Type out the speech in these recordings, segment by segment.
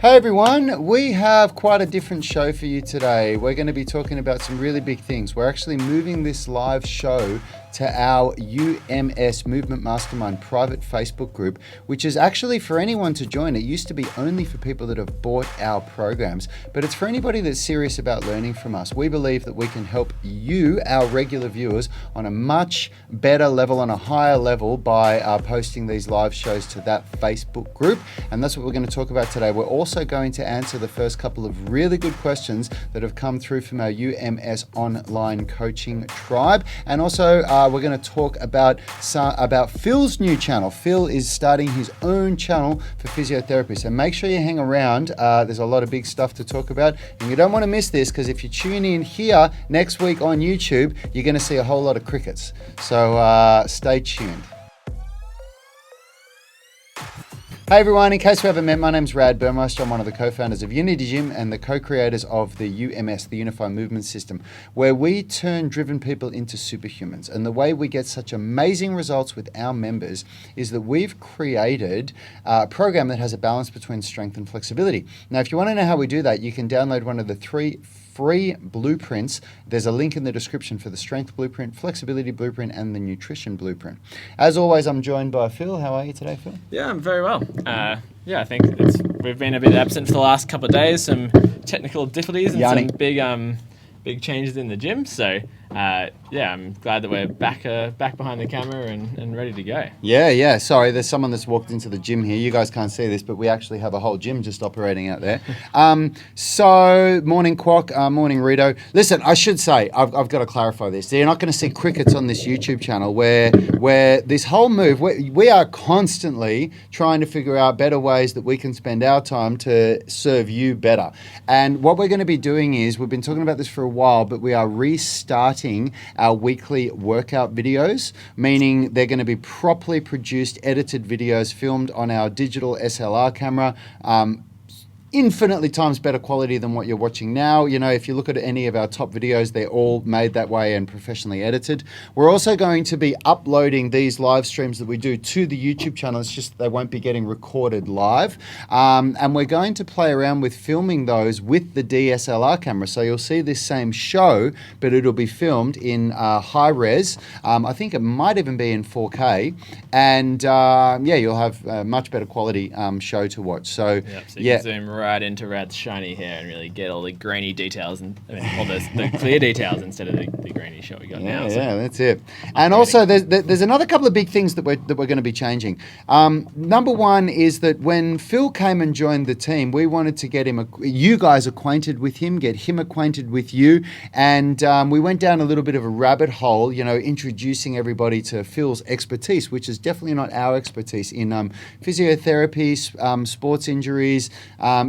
Hey everyone, we have quite a different show for you today. We're going to be talking about some really big things. We're actually moving this live show to our UMS Movement Mastermind private Facebook group, which is actually for anyone to join. It used to be only for people that have bought our programs, but it's for anybody that's serious about learning from us. We believe that we can help you, our regular viewers, on a much better level, on a higher level, by posting these live shows to that Facebook group. And that's what we're going to talk about today. We're also going to answer the first couple of really good questions that have come through from our UMS online coaching tribe. And also, we're going to talk about Phil's new channel. Phil is starting his own channel for physiotherapy. So make sure you hang around. There's a lot of big stuff to talk about. And you don't want to miss this, because if you tune in here next week on YouTube, you're going to see a whole lot of crickets. So stay tuned. Hey everyone, in case we haven't met, my name's Rad Burmeister. I'm one of the co-founders of Unity Gym and the co-creators of the UMS, the Unified Movement System, where we turn driven people into superhumans. And the way we get such amazing results with our members is that we've created a program that has a balance between strength and flexibility. Now, if you want to know how we do that, you can download one of the 3 free blueprints. There's a link in the description for the strength blueprint, flexibility blueprint, and the nutrition blueprint. As always, I'm joined by Phil. How are you today, Phil? Yeah, I'm very well. I think we've been a bit absent for the last couple of days, some technical difficulties and some big changes in the gym. So I'm glad that we're back behind the camera and ready to go. Yeah. Sorry, there's someone that's walked into the gym here. You guys can't see this, but we actually have a whole gym just operating out there. So, morning Quack, morning Rito. Listen, I should say, I've got to clarify this. You're not going to see crickets on this YouTube channel where this whole move, we are constantly trying to figure out better ways that we can spend our time to serve you better. And what we're going to be doing is, we've been talking about this for a while, but we are restarting our weekly workout videos, meaning they're going to be properly produced, edited videos filmed on our digital SLR camera. Infinitely times better quality than what you're watching now. You know, if you look at any of our top videos, they're all made that way and professionally edited. We're also going to be uploading these live streams that we do to the YouTube channel. It's just they won't be getting recorded live. And we're going to play around with filming those with the DSLR camera. So you'll see this same show, but it'll be filmed in high res. I think it might even be in 4K. And you'll have a much better quality show to watch. So, you can zoom right into Rad's shiny hair and really get all the grainy details and all the clear details instead of the grainy shot we got now. So That's it. And also, there's another couple of big things that we're going to be changing. Number one is that when Phil came and joined the team, we wanted to get you guys acquainted with him, get him acquainted with you, and we went down a little bit of a rabbit hole, introducing everybody to Phil's expertise, which is definitely not our expertise in physiotherapy, sports injuries,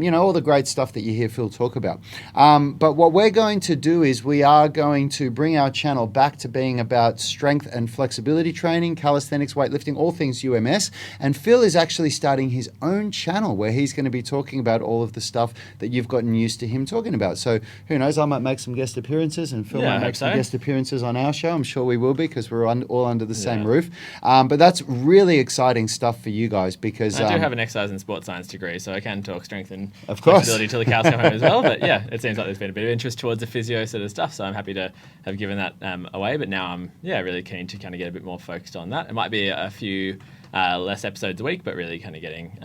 all the great stuff that you hear Phil talk about. But what we're going to do is we are going to bring our channel back to being about strength and flexibility training, calisthenics, weightlifting, all things UMS. And Phil is actually starting his own channel where he's going to be talking about all of the stuff that you've gotten used to him talking about. So who knows, I might make some guest appearances and Phil might make some guest appearances on our show. I'm sure we will be, because we're all under the same roof. But that's really exciting stuff for you guys, because I do have an exercise and sports science degree, so I can talk strength and of course flexibility till the cows come home as well. But it seems like there's been a bit of interest towards the physio sort of stuff, so I'm happy to have given that away. But now I'm really keen to kind of get a bit more focused on that. It might be a few less episodes a week, but really kind of getting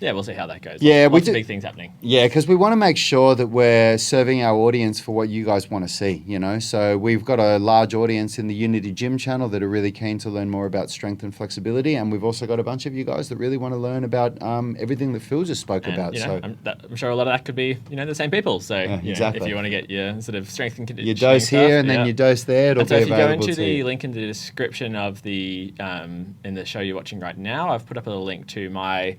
we'll see how that goes. Lots of big things happening. Yeah, because we want to make sure that we're serving our audience for what you guys want to see, So we've got a large audience in the Unity Gym channel that are really keen to learn more about strength and flexibility. And we've also got a bunch of you guys that really want to learn about everything that Phil just spoke about. I'm sure a lot of that could be, the same people. So exactly. If you want to get your sort of strength and conditioning, your dose here and then your dose there, it'll be available to you. If you go into the link in the description of the in the show you're watching right now, I've put up a link to my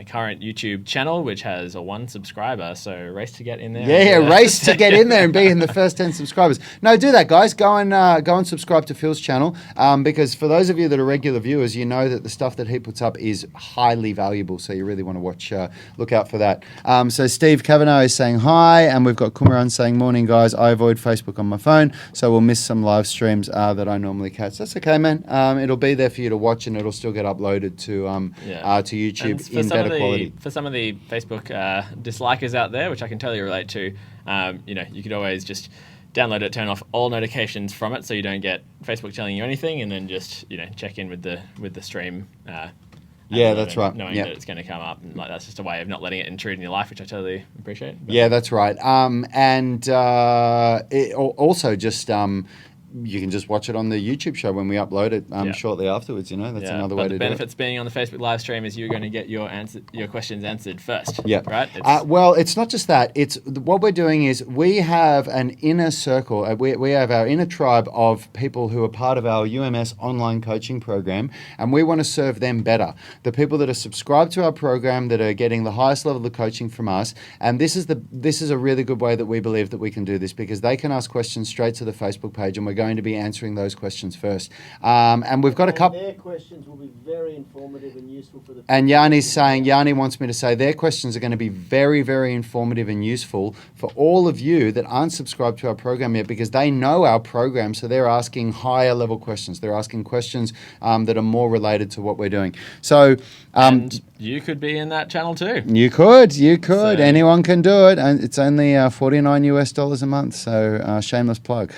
current YouTube channel, which has a 1 subscriber, so race to get in there. Race to get in there and be in the first 10 subscribers. No, do that, guys. Go and subscribe to Phil's channel, because for those of you that are regular viewers, you know that the stuff that he puts up is highly valuable, so you really want to look out for that. So Steve Kavanagh is saying hi, and we've got Kumaran saying morning, guys. I avoid Facebook on my phone, so we'll miss some live streams that I normally catch. That's okay, man. It'll be there for you to watch, and it'll still get uploaded to YouTube in better quality. For some of the Facebook dislikers out there, which I can totally relate to, you could always just download it, turn off all notifications from it, so you don't get Facebook telling you anything, and then just check in with the stream. Yeah, that's right. Knowing that it's going to come up, and that's just a way of not letting it intrude in your life, which I totally appreciate. But yeah, that's right. Also just. You can just watch it on the YouTube show when we upload it shortly afterwards. That's another way to do it. The benefits being on the Facebook live stream is you're going to get your questions answered first. Yeah. Right? Well, it's not just that. It's what we're doing is we have an inner circle. We have our inner tribe of people who are part of our UMS online coaching program, and we want to serve them better. The people that are subscribed to our program, that are getting the highest level of coaching from us, and this is a really good way that we believe that we can do this, because they can ask questions straight to the Facebook page, and we're going to be answering those questions first. And we've got a couple. Their questions will be very informative and useful for the. And Yanni wants me to say their questions are going to be very, very informative and useful for all of you that aren't subscribed to our program yet, because they know our program, so they're asking higher level questions. They're asking questions that are more related to what we're doing. So. And you could be in that channel too. You could. So, Anyone can do it, and it's only $49 a month. So shameless plug.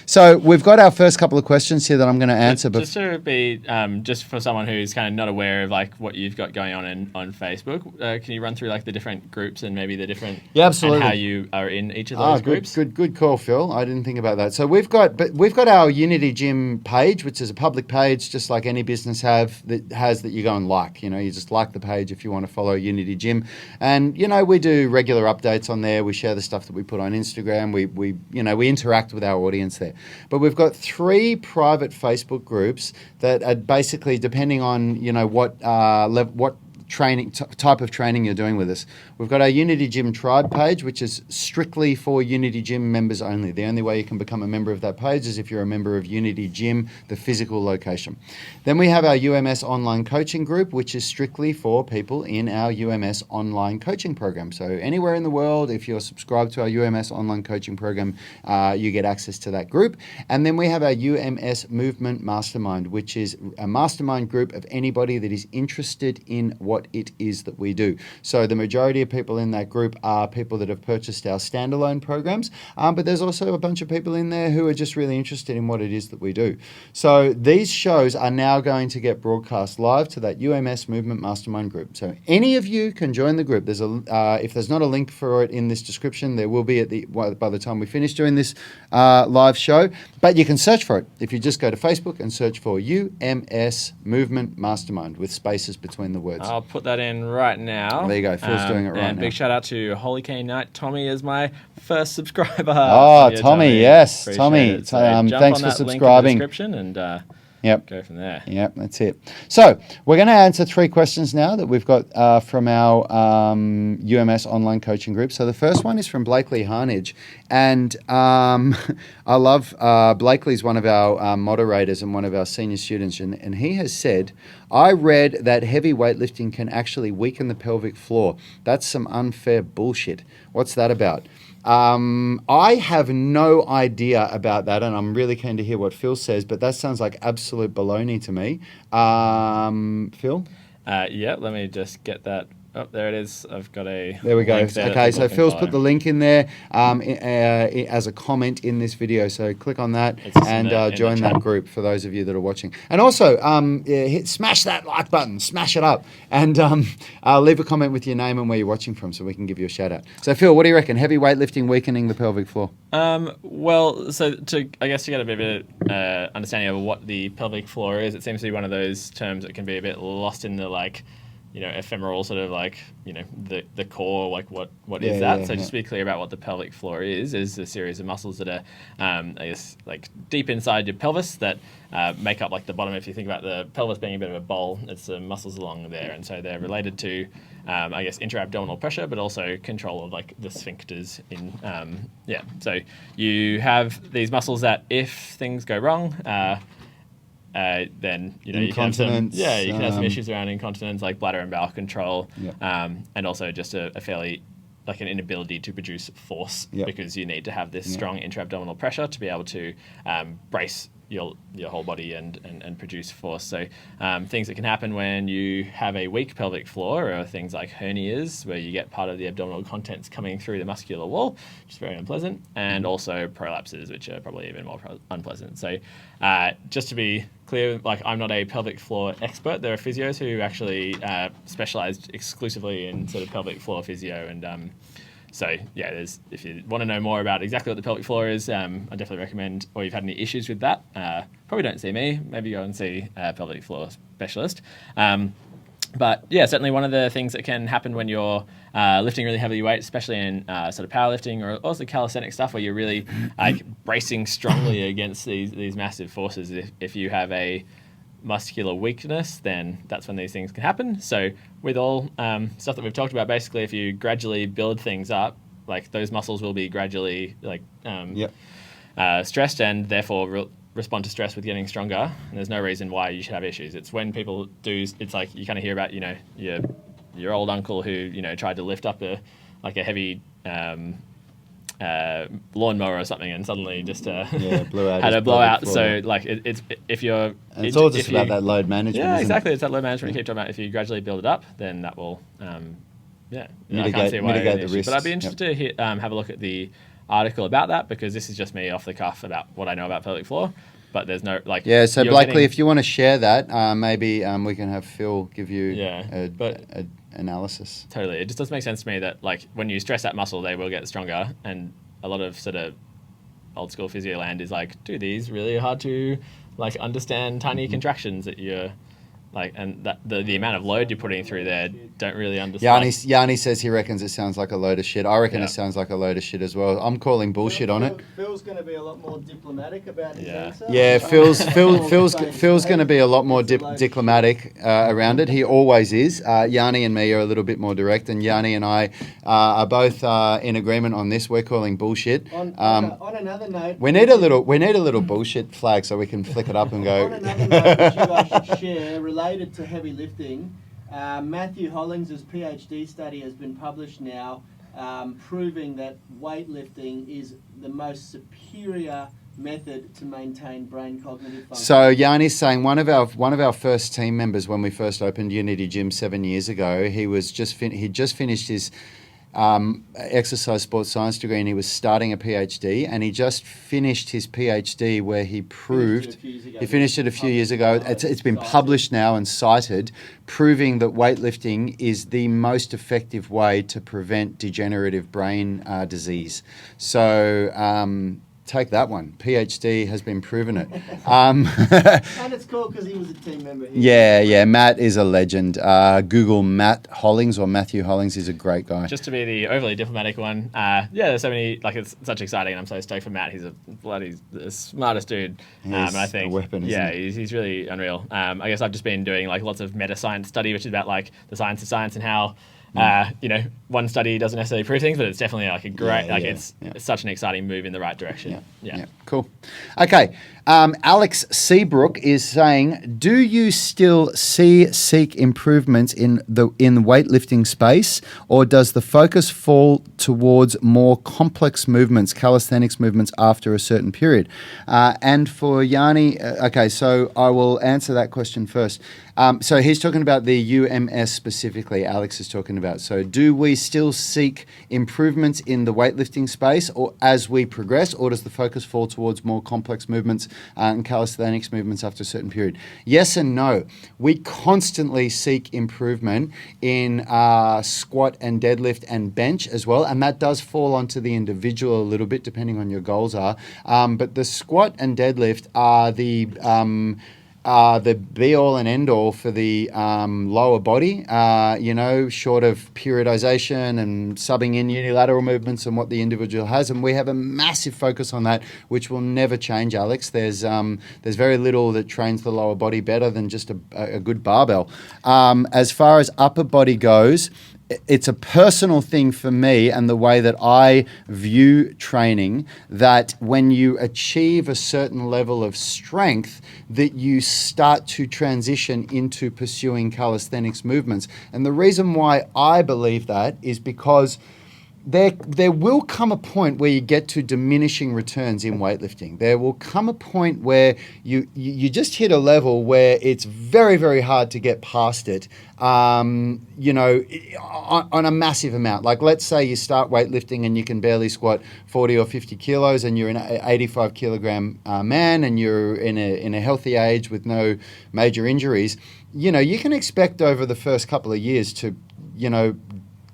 So we've got our first couple of questions here that I'm going to answer. Just to be, just for someone who's kind of not aware of what you've got going on Facebook, can you run through the different groups and maybe the different absolutely, and how you are in each of those groups? Good call, Phil. I didn't think about that. So we've got our Unity Gym page, which is a public page, just like any business that you go and like. You just like the page if you want to follow Unity Gym, and we do regular updates on there. We share the stuff that we put on Instagram. We interact with our audience there. But we've got 3 private Facebook groups that are basically, depending on what type of training you're doing with us. We've got our Unity Gym Tribe page, which is strictly for Unity Gym members only. The only way you can become a member of that page is if you're a member of Unity Gym, the physical location. Then we have our UMS online coaching group, which is strictly for people in our UMS online coaching program. So anywhere in the world, if you're subscribed to our UMS online coaching program, you get access to that group. And then we have our UMS Movement Mastermind, which is a mastermind group of anybody that is interested in what it is that we do. So the majority of people in that group are people that have purchased our standalone programs, but there's also a bunch of people in there who are just really interested in what it is that we do. So these shows are now going to get broadcast live to that UMS Movement Mastermind group. So any of you can join the group. There's if there's not a link for it in this description, there will be by the time we finish doing this live show, but you can search for it. If you just go to Facebook and search for UMS Movement Mastermind with spaces between the words. I'll put that in right now. There you go. Phil's doing it right and now. Big shout out to Holy Cane Knight. Tommy is my first subscriber. Oh, Tommy, yes. Appreciate That it. So jump thanks on for that link in the subscribing. description and go from there. Yep, that's it. So we're going to answer 3 questions now that we've got from our UMS online coaching group. So the first one is from Blakely Harnage. And I love Blakely's one of our moderators and one of our senior students. And he has said, I read that heavy weightlifting can actually weaken the pelvic floor. That's some unfair bullshit. What's that about? I have no idea about that, and I'm really keen to hear what Phil says, but that sounds like absolute baloney to me. Phil? Let me just get that. Oh, there it is. I've got a. There we go. link there Okay, that so people can Phil's follow. put the link in there as a comment in this video. So click on that It's in and the join chat. that group for those of you that are watching. And also, smash that like button, smash it up, and leave a comment with your name and where you're watching from so we can give you a shout out. So Phil, what do you reckon? Heavy weightlifting weakening the pelvic floor? Well, so to get a bit of understanding of what the pelvic floor is, it seems to be one of those terms that can be a bit lost in the ephemeral sort of the core, what is that? So just to be clear about what the pelvic floor is a series of muscles that are, deep inside your pelvis that make up the bottom. If you think about the pelvis being a bit of a bowl, it's the muscles along there, and so they're related to, intra-abdominal pressure, but also control of the sphincters in, So you have these muscles that if things go wrong, then you can have some issues around incontinence, like bladder and bowel control, and also just a fairly an inability to produce force because you need to have this strong intra-abdominal pressure to be able to brace your whole body and produce force. So things that can happen when you have a weak pelvic floor are things like hernias, where you get part of the abdominal contents coming through the muscular wall, which is very unpleasant, and also prolapses, which are probably even more unpleasant. So just to be clear, like, I'm not a pelvic floor expert. There are physios who actually specialize exclusively in sort of pelvic floor physio, and so yeah, if you want to know more about exactly what the pelvic floor is, I definitely recommend, or you've had any issues with that, probably don't see me, maybe go and see a pelvic floor specialist. But yeah, certainly one of the things that can happen when you're lifting really heavy weight, especially in sort of powerlifting or also calisthenic stuff, where you're really like bracing strongly against these massive forces. If you have a muscular weakness, then that's when these things can happen. So with all stuff that we've talked about, basically, if you gradually build things up, like, those muscles will be gradually stressed, and therefore respond to stress with getting stronger. And there's no reason why you should have issues. It's when people do, it's like you kind of hear about, you know, your old uncle who, you know, tried to lift up a heavy lawnmower or something, and suddenly just blew out had a his blowout. pelvic So floor. like it's if you're, And it's all just about that load management. yeah, isn't exactly. It? It's that load management you keep talking about. If you gradually build it up, then that will I can't Mitigate- see why mitigate an the issue. risks. But I'd be interested to have a look at the article about that, because this is just me off the cuff about what I know about pelvic floor. But there's no, like... Yeah, so you're Blakely, getting- if you want to share that, maybe we can have Phil give you but- a analysis. Totally. It just doesn't make sense to me that, like, when you stress that muscle, they will get stronger. And a lot of sort of old school physio land is like, do these really hard to, like, understand tiny contractions that you're, like, and that the amount of load you're putting through there don't really understand. Yanni says he reckons it sounds like a load of shit. I reckon Yeah. it sounds like a load of shit as well. I'm calling bullshit on it. Phil's going to be a lot more diplomatic about his answer. Yeah, Phil's going to be a lot more diplomatic around it. He always is. Yanni and me are a little bit more direct, and Yanni and I are both in agreement on this. We're calling bullshit. On another note, We need a little bullshit flag so we can flick it up and go. On another note, which you guys should share, related to heavy lifting, Matthew Hollings' PhD study has been published now, proving that weightlifting is the most superior method to maintain brain cognitive function. So Yanni's saying one of our first team members when we first opened Unity Gym 7 years ago, he'd just finished his exercise sports science degree, and he was starting a PhD, and he just finished his PhD where he proved he finished it a few years ago. It's been published now and cited, proving that weightlifting is the most effective way to prevent degenerative brain disease. So take that one. PhD has been proven it. And it's cool because he was a team member here. Yeah. Matt is a legend. Google Matt Hollings or Matthew Hollings. He's a great guy. Just to be the overly diplomatic one, there's so many, like, it's such exciting, and I'm so stoked for Matt. He's the smartest dude. He's and I think, a weapon, isn't he? he's really unreal. I guess I've just been doing, like, lots of meta science study, which is about, like, the science of science and how, one study doesn't necessarily prove things, but it's definitely like a great, it's such an exciting move in the right direction. Yeah. Cool. Okay. Alex Seabrook is saying, do you still seek improvements in the weightlifting space, or does the focus fall towards more complex movements, calisthenics movements, after a certain period? And for Yanni, okay, so I will answer that question first. So he's talking about the UMS specifically, Alex is talking about. So do we still seek improvements in the weightlifting space or as we progress, or does the focus fall towards more complex movements and calisthenics movements after a certain period? Yes and no. We constantly seek improvement in squat and deadlift and bench as well, and that does fall onto the individual a little bit depending on your goals are. But the squat and deadlift are the be-all and end-all for the lower body, short of periodization and subbing in unilateral movements and what the individual has. And we have a massive focus on that, which will never change, Alex. There's very little that trains the lower body better than just a good barbell. As far as upper body goes, it's a personal thing for me and the way that I view training, that when you achieve a certain level of strength, that you start to transition into pursuing calisthenics movements. And the reason why I believe that is because there will come a point where you get to diminishing returns in weightlifting. There will come a point where you just hit a level where it's very, very hard to get past it, on a massive amount. Like, let's say you start weightlifting and you can barely squat 40 or 50 kilos and you're an 85 kilogram man and you're in a healthy age with no major injuries. You can expect over the first couple of years to,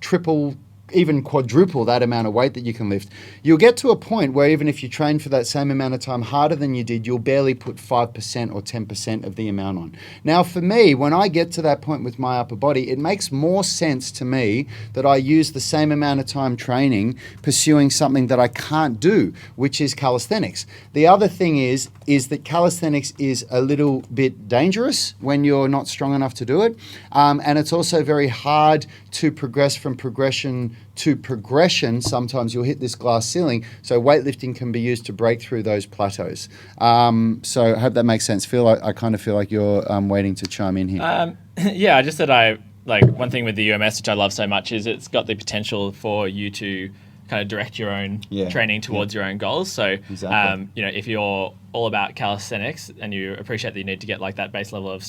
triple, even quadruple that amount of weight that you can lift. You'll get to a point where even if you train for that same amount of time harder than you did, you'll barely put 5% or 10% of the amount on. Now, for me, when I get to that point with my upper body, it makes more sense to me that I use the same amount of time training pursuing something that I can't do, which is calisthenics. The other thing is that calisthenics is a little bit dangerous when you're not strong enough to do it. And it's also very hard to progress from progression to progression. Sometimes you'll hit this glass ceiling. So weightlifting can be used to break through those plateaus. So I hope that makes sense. I kind of feel like you're waiting to chime in here. Yeah, I just said one thing with the UMS, which I love so much, is it's got the potential for you to kind of direct your own training towards your own goals. So, exactly. If you're all about calisthenics and you appreciate that you need to get like that base level of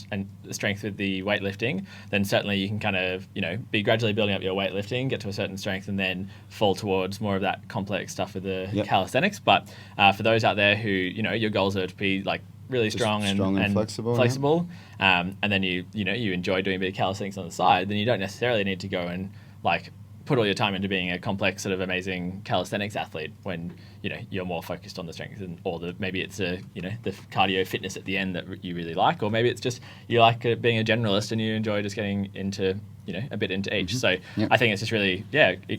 strength with the weightlifting, then certainly you can kind of, be gradually building up your weightlifting, get to a certain strength, and then fall towards more of that complex stuff with the calisthenics. But for those out there who, your goals are to be like really strong and flexible, and then you enjoy doing a bit of calisthenics on the side, then you don't necessarily need to go and like put all your time into being a complex sort of amazing calisthenics athlete when you're more focused on the strength maybe it's the cardio fitness at the end that you really like, or maybe it's just you like being a generalist and you enjoy just getting into a bit into each. So I think it's just really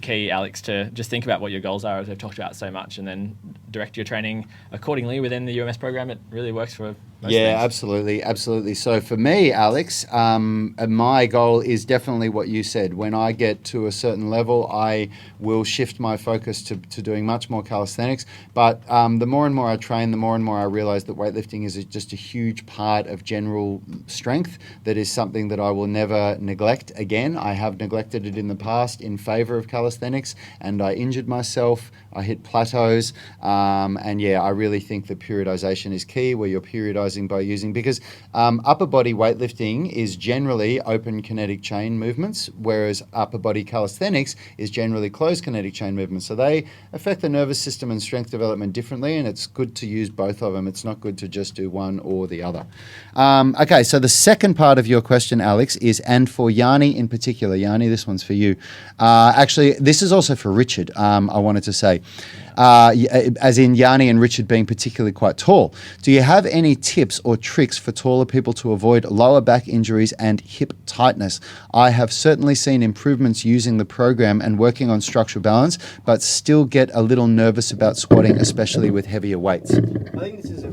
key, Alex, to just think about what your goals are, as we've talked about so much, and then direct your training accordingly within the UMS program. It really works for most things. Absolutely. So for me, Alex, my goal is definitely what you said. When I get to a certain level, I will shift my focus to doing much more calisthenics. But the more and more I train, the more and more I realize that weightlifting is just a huge part of general strength. That is something that I will never neglect again. I have neglected it in the past in favor of calisthenics, and I injured myself. I hit plateaus, I really think that periodization is key, where you're periodizing by using, because upper body weightlifting is generally open kinetic chain movements, whereas upper body calisthenics is generally closed kinetic chain movements. So they affect the nervous system and strength development differently, and it's good to use both of them. It's not good to just do one or the other. Okay, so the second part of your question, Alex, is, and for Yanni in particular, Yanni, this one's for you. Actually, this is also for Richard, I wanted to say. As in Yanni and Richard being particularly quite tall. Do you have any tips or tricks for taller people to avoid lower back injuries and hip tightness? I have certainly seen improvements using the program and working on structural balance, but still get a little nervous about squatting, especially with heavier weights. I think this is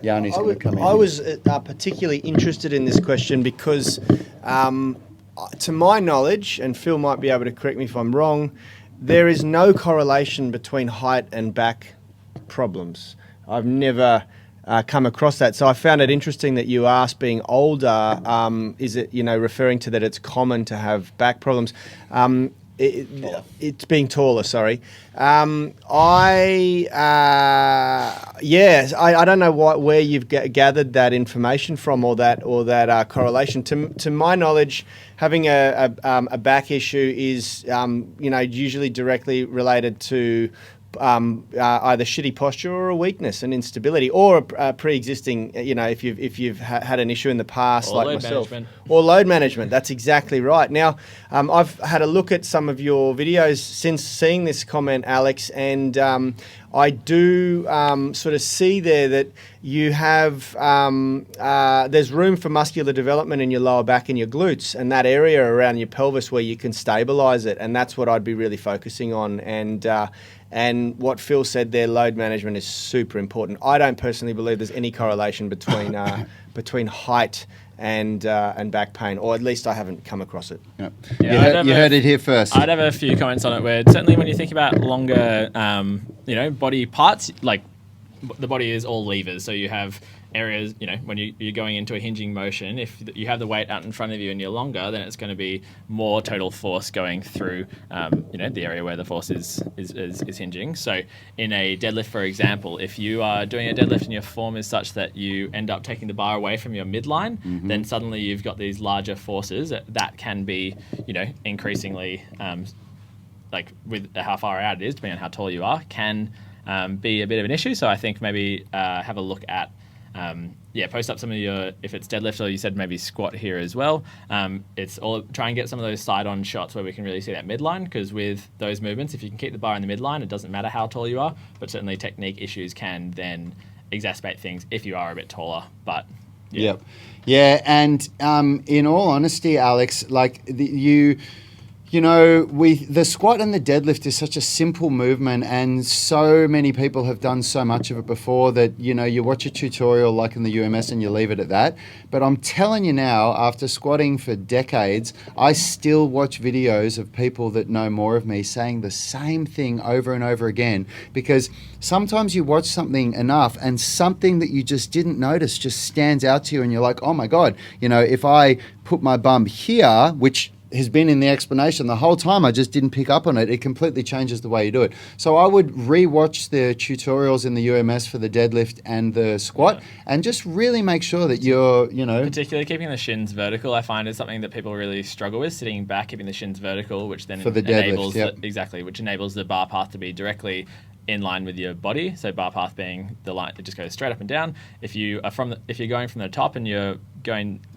Yanni's going to come in. I was particularly interested in this question because, to my knowledge, and Phil might be able to correct me if I'm wrong, there is no correlation between height and back problems. I've never come across that. So I found it interesting that you asked, being older, is it, referring to that it's common to have back problems? It's being taller, sorry. I don't know where you've gathered that information from, or that correlation. To my knowledge, having a back issue is usually directly related to either shitty posture or a weakness and instability, or a pre-existing, if you've had an issue in the past, or like myself, or load management. That's exactly right. Now, I've had a look at some of your videos since seeing this comment, Alex, and I do sort of see there that you have, there's room for muscular development in your lower back and your glutes, and that area around your pelvis where you can stabilize it. And that's what I'd be really focusing on. And what Phil said there, load management is super important. I don't personally believe there's any correlation between between height and back pain, or at least I haven't come across it. Yep. Yeah, you heard it here first. I'd have a few comments on it, where certainly when you think about longer, body parts, like the body is all levers. So you have areas, when you're going into a hinging motion, if you have the weight out in front of you and you're longer, then it's going to be more total force going through, the area where the force is hinging. So in a deadlift, for example, if you are doing a deadlift and your form is such that you end up taking the bar away from your midline, then suddenly you've got these larger forces that can be, increasingly, like with how far out it is, depending on how tall you are, can be a bit of an issue. So I think maybe have a look at, post up some of your, if it's deadlift or you said maybe squat here as well. It's all, try and get some of those side-on shots where we can really see that midline, because with those movements, if you can keep the bar in the midline, it doesn't matter how tall you are, but certainly technique issues can then exacerbate things if you are a bit taller. But Yep. Yeah, and in all honesty, Alex, like the squat and the deadlift is such a simple movement, and so many people have done so much of it before that, you watch a tutorial like in the UMS and you leave it at that. But I'm telling you now, after squatting for decades, I still watch videos of people that know more of me saying the same thing over and over again, because sometimes you watch something enough and something that you just didn't notice just stands out to you and you're like, oh my God, if I put my bum here, which has been in the explanation the whole time, I just didn't pick up on it. It completely changes the way you do it. So I would re-watch the tutorials in the UMS for the deadlift and the squat, and just really make sure that you're, particularly keeping the shins vertical, I find is something that people really struggle with, sitting back, keeping the shins vertical, which then for the enables deadlift, which enables the bar path to be directly in line with your body. So bar path being the line, it just goes straight up and down. If you're going from the top and you're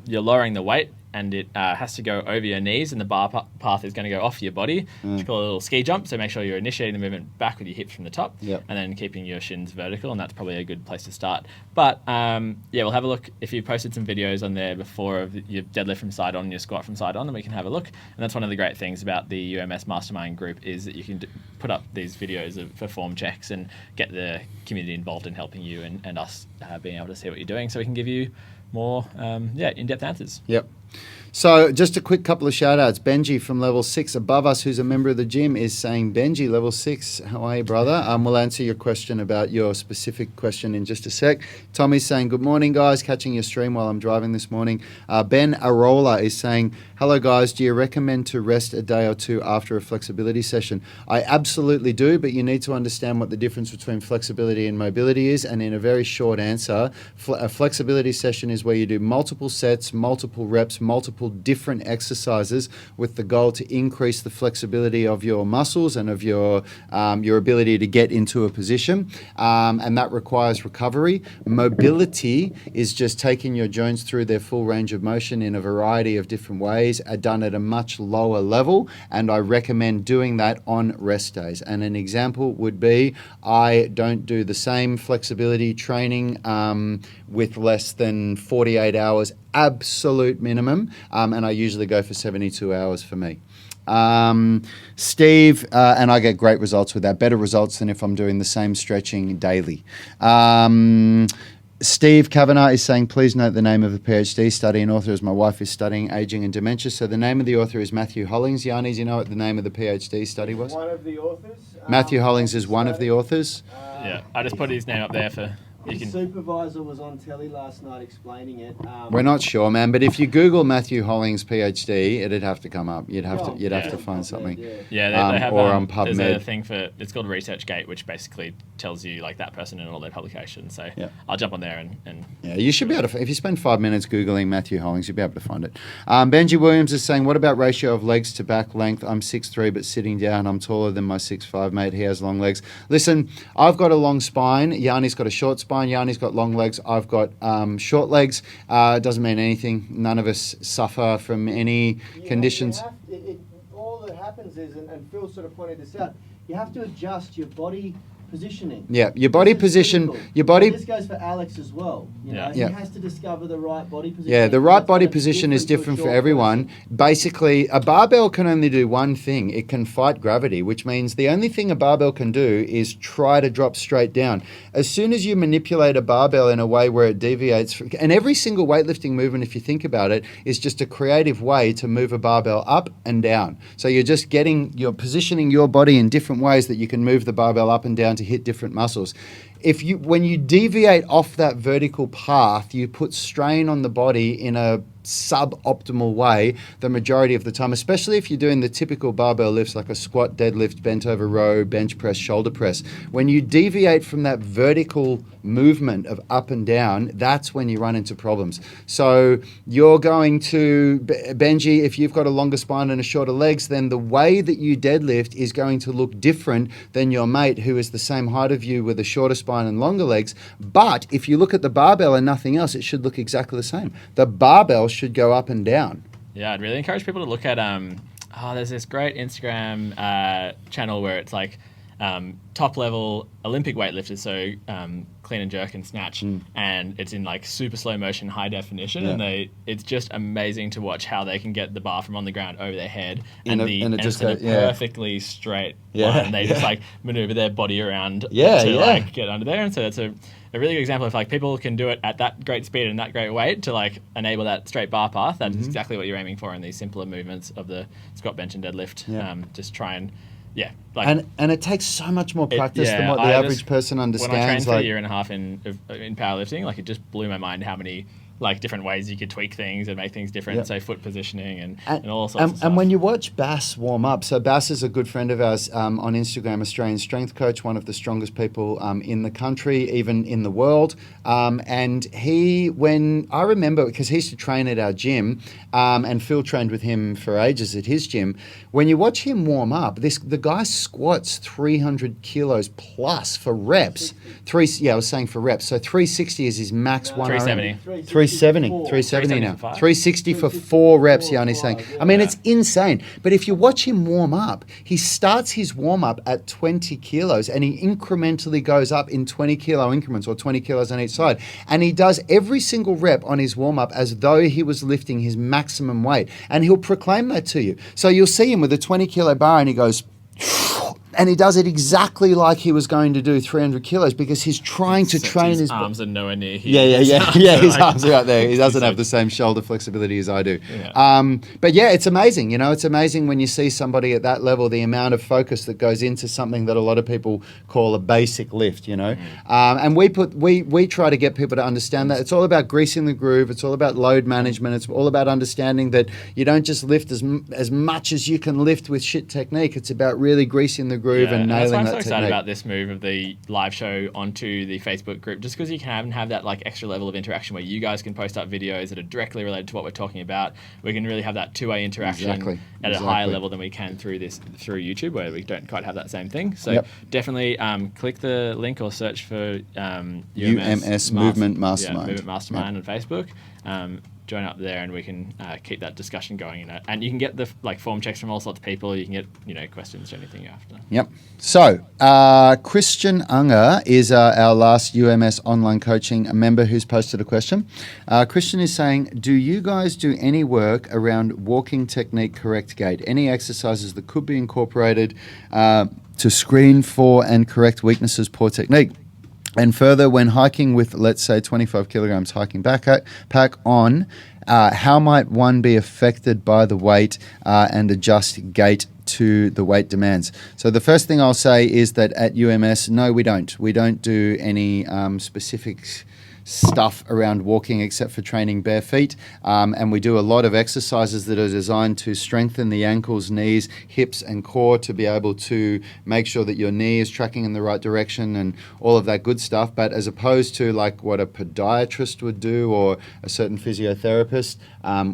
lowering the weight, and it has to go over your knees, and the bar path is going to go off your body, which is called a little ski jump. So make sure you're initiating the movement back with your hips from the top, and then keeping your shins vertical, and that's probably a good place to start. But we'll have a look. If you posted some videos on there before of your deadlift from side on, your squat from side on, then we can have a look. And that's one of the great things about the UMS Mastermind group, is that you can put up these videos for form checks and get the community involved in helping you and us being able to see what you're doing, so we can give you more in-depth answers. Yep. So just a quick couple of shout outs. Benji from level 6 above us, who's a member of the gym, is saying, Benji, level 6, how are you, brother? We'll answer your question about your specific question in just a sec. Tommy's saying, good morning, guys. Catching your stream while I'm driving this morning. Ben Arola is saying, hello, guys. Do you recommend to rest a day or two after a flexibility session? I absolutely do, but you need to understand what the difference between flexibility and mobility is. And in a very short answer, a flexibility session is where you do multiple sets, multiple reps, multiple different exercises with the goal to increase the flexibility of your muscles and of your ability to get into a position, and that requires recovery. Mobility is just taking your joints through their full range of motion in a variety of different ways, done at a much lower level, and I recommend doing that on rest days. And an example would be, I don't do the same flexibility training with less than 48 hours absolute minimum, and I usually go for 72 hours for me. Steve, and I get great results with that, better results than if I'm doing the same stretching daily. Steve Kavanagh is saying, please note the name of the PhD study and author, as my wife is studying aging and dementia. So the name of the author is Matthew Hollings. Yanni, do you know what the name of the PhD study was? One of the authors. Matthew Hollings is one of the authors. I just put his name up there for... His supervisor was on telly last night explaining it. We're not sure, man, but if you Google Matthew Hollings PhD, it'd have to come up. You'd have to find something. They have or on PubMed. There's a thing it's called ResearchGate, which basically tells you like that person and all their publications. So I'll jump on there and you should be able to. If you spend 5 minutes Googling Matthew Hollings, you'll be able to find it. Benji Williams is saying, what about ratio of legs to back length? I'm 6'3", but sitting down, I'm taller than my 6'5" mate. He has long legs. Listen, I've got a long spine. Yanni's got a short spine. Yanni's got long legs. I've got short legs. It doesn't mean anything. None of us suffer from any conditions. All that happens is, and Phil sort of pointed this out, you have to adjust your body positioning. Yeah, your body position. Critical. Your body. And this goes for Alex as well. He has to discover the right body position. Yeah, the right body position is different for everyone. Basically, a barbell can only do one thing. It can fight gravity, which means the only thing a barbell can do is try to drop straight down. As soon as you manipulate a barbell in a way where it deviates, and every single weightlifting movement, if you think about it, is just a creative way to move a barbell up and down. So you're positioning your body in different ways that you can move the barbell up and down to hit different muscles. when you deviate off that vertical path, you put strain on the body in a suboptimal way the majority of the time, especially if you're doing the typical barbell lifts like a squat, deadlift, bent over row, bench press, shoulder press. When you deviate from that vertical movement of up and down, that's when you run into problems. So you're going to, Benji, if you've got a longer spine and a shorter legs, then the way that you deadlift is going to look different than your mate who is the same height of you with a shorter spine and longer legs. But if you look at the barbell and nothing else, it should look exactly the same. The barbell should go up and down. Yeah, I'd really encourage people to look at there's this great Instagram channel where it's like top level Olympic weightlifters, so clean and jerk and snatch, and it's in like super slow motion, high definition, and it's just amazing to watch how they can get the bar from on the ground over their head, and it's in a perfectly straight line. They just like maneuver their body around like get under there, and so that's a really good example of like people can do it at that great speed and that great weight to like enable that straight bar path. That's exactly what you're aiming for in these simpler movements of the squat, bench, and deadlift. Just try and and it takes so much more practice than what the average person understands. When I trained for a year and a half in powerlifting, like it just blew my mind how many like different ways you could tweak things and make things different, say foot positioning and all sorts of stuff. And when you watch Bass warm up, so Bass is a good friend of ours on Instagram, Australian strength coach, one of the strongest people in the country, even in the world. And when I remember, because he used to train at our gym, and Phil trained with him for ages at his gym, when you watch him warm up, the guy squats 300 kilos plus for reps. I was saying for reps. So 360 is his max 370. 370 now. 360 for 4 reps, Yanni's saying. I mean, it's insane. But if you watch him warm up, he starts his warm up at 20 kilos and he incrementally goes up in 20 kilo increments or 20 kilos on each side. And he does every single rep on his warm up as though he was lifting his maximum weight. And he'll proclaim that to you. So you'll see him with a 20 kilo bar and he goes, and he does it exactly like he was going to do 300 kilos because he's trying to train his arms are nowhere near here. His arms are out there. He doesn't have the same shoulder flexibility as I do. But it's amazing. It's amazing when you see somebody at that level, the amount of focus that goes into something that a lot of people call a basic lift. And we try to get people to understand that it's all about greasing the groove. It's all about load management. It's all about understanding that you don't just lift as much as you can lift with shit technique. It's about really greasing the groove and nailing that technique. That's why I'm so excited about this move of the live show onto the Facebook group, just because you can have that like extra level of interaction where you guys can post up videos that are directly related to what we're talking about. We can really have that two-way interaction at a higher level than we can through YouTube, where we don't quite have that same thing. So definitely click the link or search for UMS Movement Mastermind. Movement Mastermind on Facebook. Join up there and we can keep that discussion going. And you can get the form checks from all sorts of people. You can get questions or anything after. Yep. So Christian Unger is our last UMS online coaching member who's posted a question. Christian is saying, do you guys do any work around walking technique, correct gait? Any exercises that could be incorporated to screen for and correct weaknesses, poor technique? And further, when hiking with, let's say, 25 kilograms hiking backpack on, how might one be affected by the weight and adjust gait to the weight demands? So the first thing I'll say is that at UMS, no, we don't. We don't do any specific stuff around walking except for training bare feet, and we do a lot of exercises that are designed to strengthen the ankles, knees, hips and core to be able to make sure that your knee is tracking in the right direction and all of that good stuff. But as opposed to like what a podiatrist would do or a certain physiotherapist,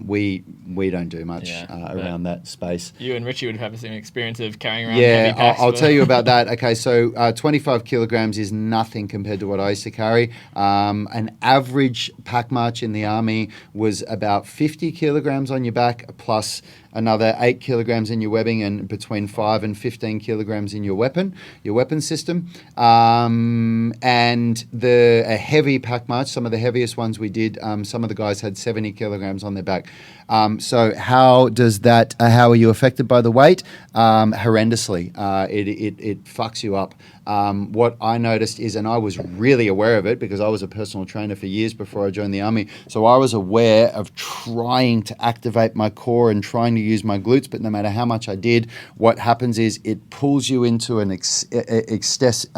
we don't do much around that space. You and Richie would have some experience of carrying around heavy packs. I'll tell you about that. Okay, so 25 kilograms is nothing compared to what I used to carry. An average pack march in the army was about 50 kilograms on your back plus another 8 kilograms in your webbing and between 5 and 15 kilograms in your weapon system. And a heavy pack march, some of the heaviest ones we did, some of the guys had 70 kilograms on their back. So how are you affected by the weight? Horrendously. It fucks you up. what I noticed is, and I was really aware of it because I was a personal trainer for years before I joined the army, so I was aware of trying to activate my core and trying to use my glutes, but no matter how much I did, what happens is it pulls you into an excessive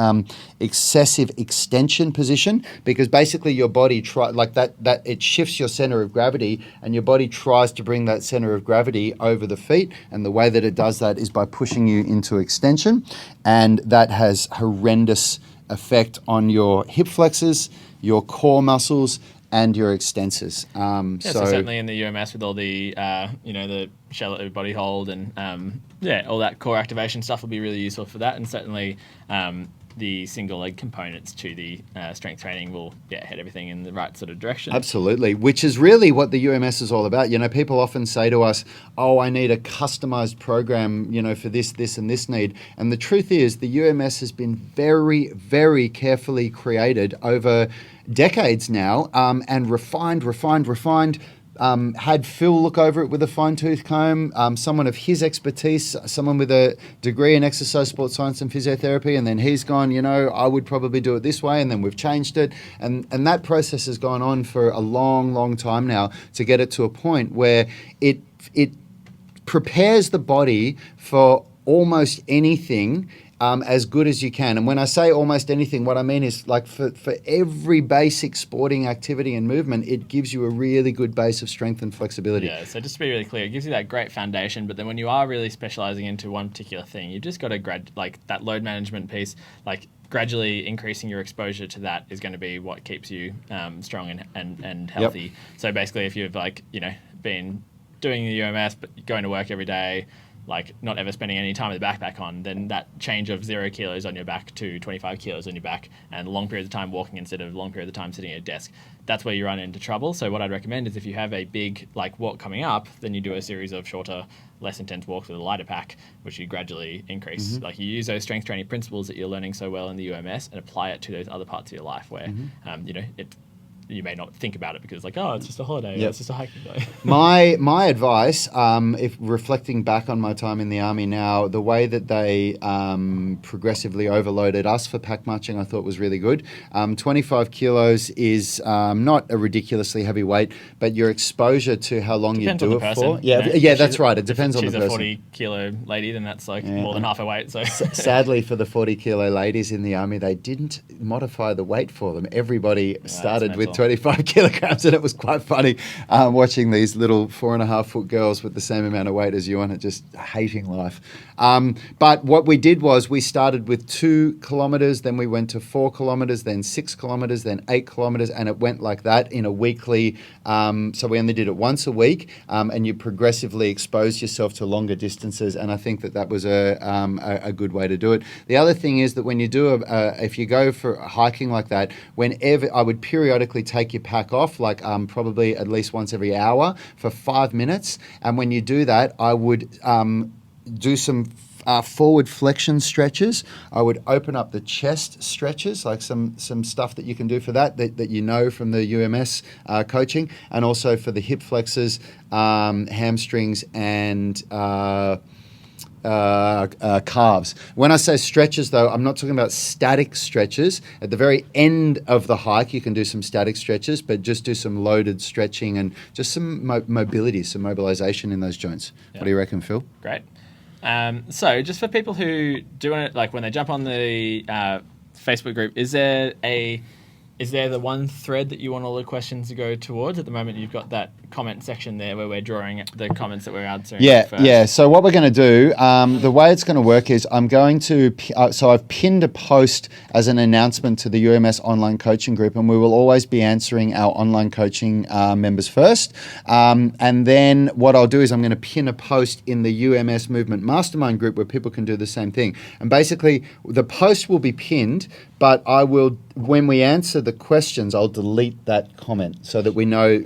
extension position, because basically your body it shifts your center of gravity, and your body tries to bring that center of gravity over the feet, and the way that it does that is by pushing you into extension, and that has horrendous effect on your hip flexors, your core muscles, and your extensors. So certainly in the UMS with all the the shallow body hold and all that core activation stuff will be really useful for that, and certainly the single leg components to the strength training will head everything in the right sort of direction. Absolutely, which is really what the UMS is all about. People often say to us, "Oh, I need a customized program, for this, and this need." And the truth is, the UMS has been very, very carefully created over decades now, and refined. Had Phil look over it with a fine-tooth comb, someone of his expertise, someone with a degree in exercise, sports science and physiotherapy, and then he's gone, I would probably do it this way, and then we've changed it. And that process has gone on for a long, long time now to get it to a point where it prepares the body for almost anything as good as you can. And when I say almost anything, what I mean is like for every basic sporting activity and movement, it gives you a really good base of strength and flexibility. Yeah, so just to be really clear, it gives you that great foundation, but then when you are really specializing into one particular thing, you've just got to that load management piece, gradually increasing your exposure to that is going to be what keeps you strong and healthy. Yep. So basically if you've been doing the UMS but going to work every day, not ever spending any time with the backpack on, then that change of 0 kilos on your back to 25 kilos on your back and long periods of time walking instead of long periods of time sitting at a desk, that's where you run into trouble. So what I'd recommend is if you have a big walk coming up, then you do a series of shorter, less intense walks with a lighter pack, which you gradually increase. Mm-hmm. You use those strength training principles that you're learning so well in the UMS and apply it to those other parts of your life where, you may not think about it because it's just a holiday, Yep. or it's just a hiking day. My advice, if reflecting back on my time in the army now, the way that they progressively overloaded us for pack marching, I thought was really good. 25 kilos is not a ridiculously heavy weight, but your exposure to how long Depends you do on the it person, for. Yeah, that's right. It depends on the She's person. a 40 kilo lady, then that's more than half her weight. So Sadly, for the 40 kilo ladies in the army, they didn't modify the weight for them. Everybody started with 25 kilograms, and it was quite funny watching these little 4.5 foot girls with the same amount of weight as you on it, just hating life. But what we did was we started with 2 kilometers, then we went to 4 kilometers, then 6 kilometers, then 8 kilometers, and it went like that in a weekly. So we only did it once a week, and you progressively expose yourself to longer distances. And I think that was a good way to do it. The other thing is that when you do if you go for hiking like that, whenever I would periodically take your pack off, probably at least once every hour for 5 minutes. And when you do that, I would do some forward flexion stretches. I would open up the chest stretches, like some stuff that you can do for that from the UMS coaching, and also for the hip flexors, hamstrings, and calves. When I say stretches, though, I'm not talking about static stretches. At the very end of the hike, you can do some static stretches, but just do some loaded stretching and just some mobility, some mobilization in those joints. Yeah. What do you reckon, Phil? Great. So just for people who do want to, when they jump on the Facebook group, is there the one thread that you want all the questions to go towards? At the moment, you've got that comment section there where we're drawing the comments that we're answering. Yeah. So what we're going to do, the way it's going to work is I'm going to, so I've pinned a post as an announcement to the UMS online coaching group, and we will always be answering our online coaching members first. And then what I'll do is I'm going to pin a post in the UMS Movement Mastermind group where people can do the same thing. And basically, the post will be pinned, but I will, when we answer the questions, I'll delete that comment so that we know,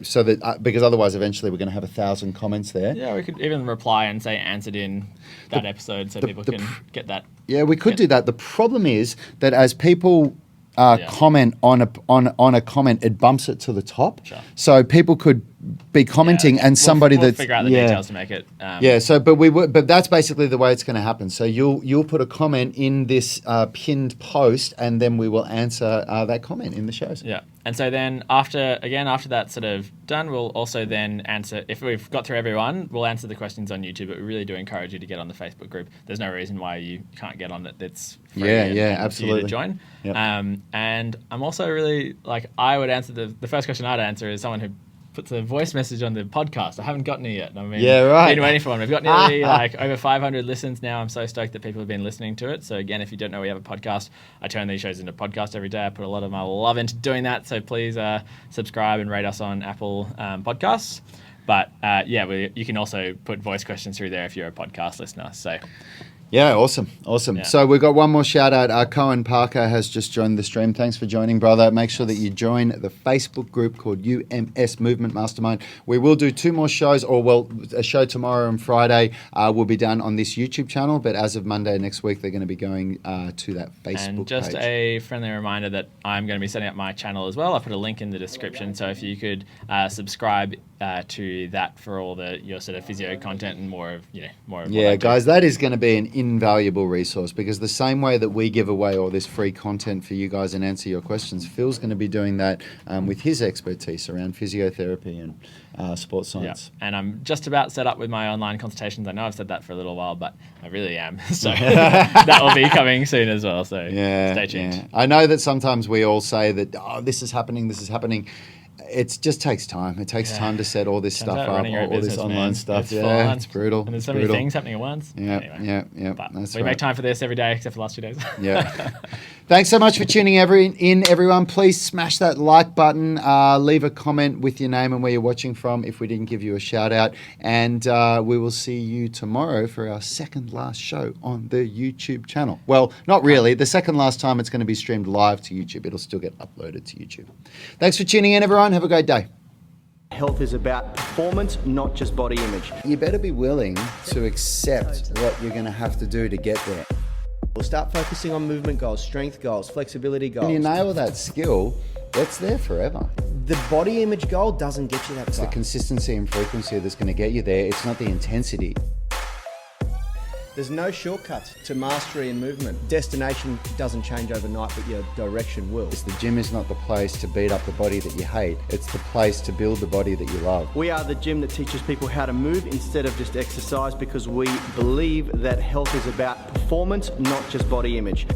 because otherwise eventually we're going to have 1,000 comments there. Yeah, we could even reply and say answered in that episode so people can get that. Yeah, we could do that. The problem is that as people Yeah. comment on a comment, it bumps it to the top. Sure. So people could be commenting, and somebody we'll that's figure out the details to make it. yeah. So, but that's basically the way it's going to happen. So you'll put a comment in this pinned post, and then we will answer that comment in the shows. Yeah. And so then after that's sort of done, we'll also then answer, if we've got through everyone, we'll answer the questions on YouTube, but we really do encourage you to get on the Facebook group. There's no reason why you can't get on it. It's free Yeah, and yeah, for you absolutely. to join. Yep. And I'm also really, I would answer, the first question I'd answer is someone who puts a voice message on the podcast. I haven't gotten it yet. I mean, Yeah, right. been waiting for one. We've got nearly over 500 listens now. I'm so stoked that people have been listening to it. So again, if you don't know we have a podcast, I turn these shows into podcasts every day. I put a lot of my love into doing that. So please subscribe and rate us on Apple Podcasts. But you can also put voice questions through there if you're a podcast listener. So Yeah, awesome. Yeah. So we've got one more shout out. Cohen Parker has just joined the stream. Thanks for joining, brother. Make sure that you join the Facebook group called UMS Movement Mastermind. We will do 2 more shows, a show tomorrow and Friday will be done on this YouTube channel, but as of Monday next week, they're going to be going to that Facebook And just page. a friendly reminder that I'm going to be setting up my channel as well. I'll put a link in the description. So if you could subscribe to that for all your sort of physio content and more of what I Yeah, do. guys, that is going to be an invaluable resource, because the same way that we give away all this free content for you guys and answer your questions, Phil's going to be doing that with his expertise around physiotherapy and sports Yeah, science. and I'm just about set up with my online consultations. I know I've said that for a little while, but I really am. So that will be coming soon as well. So stay tuned. Yeah. I know that sometimes we all say that, this is happening. It just takes time. It takes time to set all this Turns stuff out up, running your own all this business, online man, stuff. it's full Yeah, on. it's brutal. And there's so It's many brutal. things happening at once. Yeah, Anyway. yeah. But That's we right. make time for this every day, except for the last 2 days. Yeah. Thanks so much for tuning in, everyone. Please smash that like button. Leave a comment with your name and where you're watching from if we didn't give you a shout out. And we will see you tomorrow for our second last show on the YouTube channel. Well, not really. The second last time it's going to be streamed live to YouTube. It'll still get uploaded to YouTube. Thanks for tuning in, everyone. Have a great day. Health is about performance, not just body image. You better be willing to accept what you're going to have to do to get there. We'll start focusing on movement goals, strength goals, flexibility goals. When you nail that skill, it's there forever. The body image goal doesn't get you that It's the far. consistency and frequency that's going to get you there. It's not the intensity. There's no shortcuts to mastery and movement. Destination doesn't change overnight, but your direction will. The gym is not the place to beat up the body that you hate. It's the place to build the body that you love. We are the gym that teaches people how to move instead of just exercise, because we believe that health is about performance, not just body image.